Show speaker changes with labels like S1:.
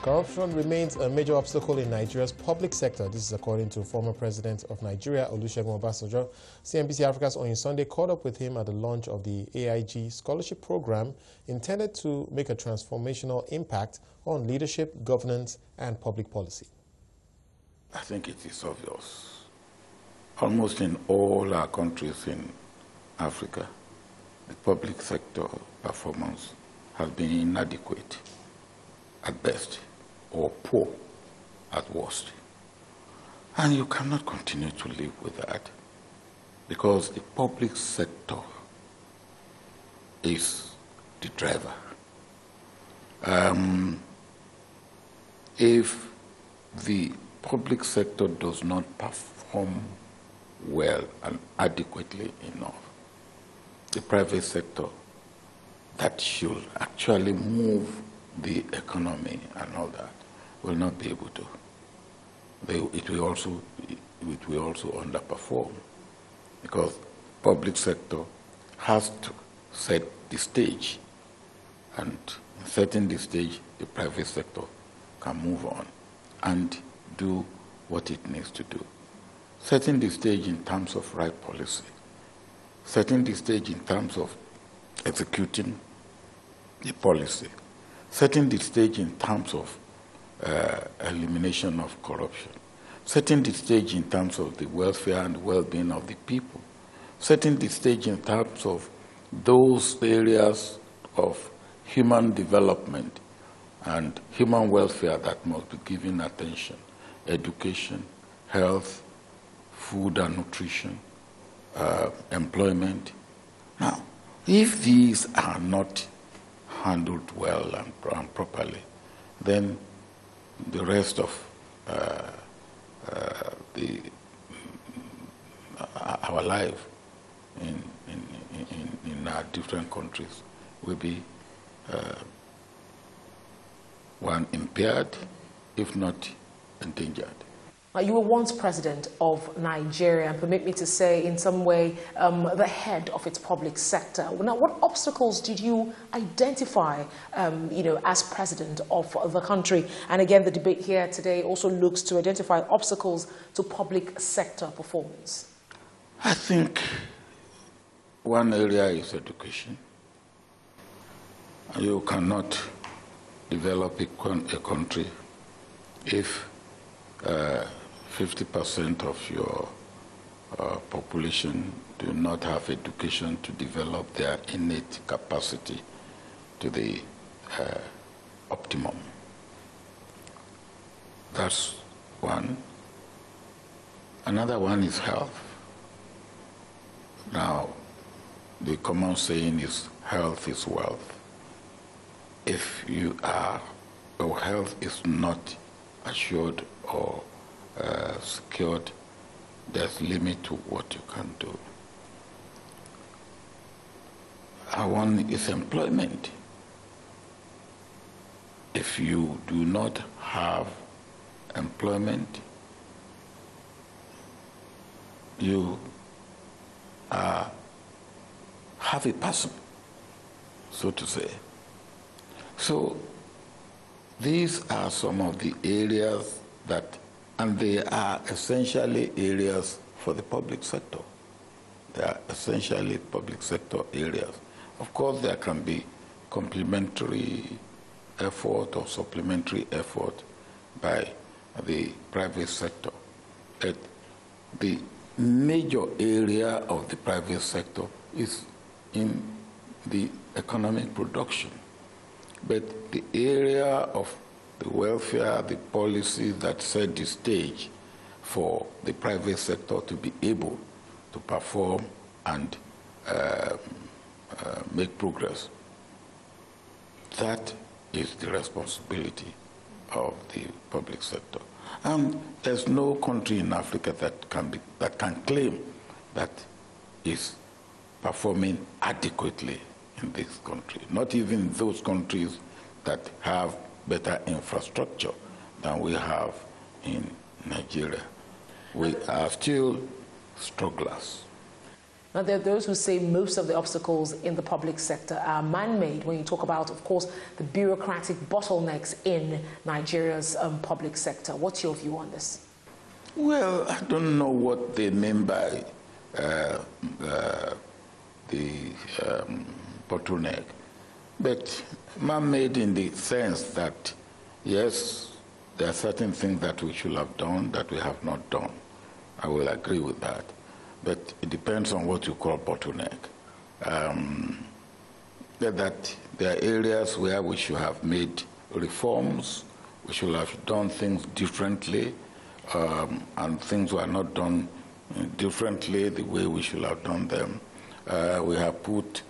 S1: Corruption remains a major obstacle in Nigeria's public sector. This is according to former President of Nigeria, Olusegun Obasanjo. CNBC Africa's on Sunday caught up with him at the launch of the AIG scholarship program intended to make a transformational impact on leadership, governance, and public policy.
S2: I think it is obvious. Almost in all our countries in Africa, the public sector performance has been inadequate at best, or poor at worst. And you cannot continue to live with that, because the public sector is the driver. If the public sector does not perform well and adequately enough, the private sector that should actually move the economy and all that will not be able to. It will also underperform, because public sector has to set the stage, and in setting the stage, the private sector can move on and do what it needs to do. Setting the stage in terms of right policy, setting the stage in terms of executing the policy, setting the stage in terms of elimination of corruption, setting the stage in terms of the welfare and well-being of the people, setting the stage in terms of those areas of human development and human welfare that must be given attention: education, health, food and nutrition, employment. Now, if these are not handled well and properly, then the rest of our life in our different countries will be one, impaired, if not endangered.
S3: You were once president of Nigeria, and permit me to say, in some way, the head of its public sector. Now, what obstacles did you identify, as president of the country? And again, the debate here today also looks to identify obstacles to public sector performance.
S2: I think one area is education. You cannot develop a country if 50% of your population do not have education to develop their innate capacity to the optimum. That's one. Another one is health. Now, the common saying is health is wealth. If your health is not assured or secured, there's limit to what you can do. One is employment. If you do not have employment, you have a person, so to say. So these are some of the areas that, and they are essentially areas for the public sector. They are essentially public sector areas. Of course, there can be complementary effort or supplementary effort by the private sector. The major area of the private sector is in the economic production. But the area of the welfare, the policy that set the stage for the private sector to be able to perform and make progress, that is the responsibility of the public sector. And there's no country in Africa that can claim that is performing adequately in this country. Not even those countries that have better infrastructure than we have in Nigeria. We are still strugglers.
S3: Now, there are those who say most of the obstacles in the public sector are man-made when you talk about, of course, the bureaucratic bottlenecks in Nigeria's public sector. What's your view on this?
S2: Well, I don't know what they mean by the bottleneck, but man-made in the sense that, yes, there are certain things that we should have done that we have not done. I will agree with that. But it depends on what you call bottleneck. That there are areas where we should have made reforms, we should have done things differently, and things were not done differently the way we should have done them. We have put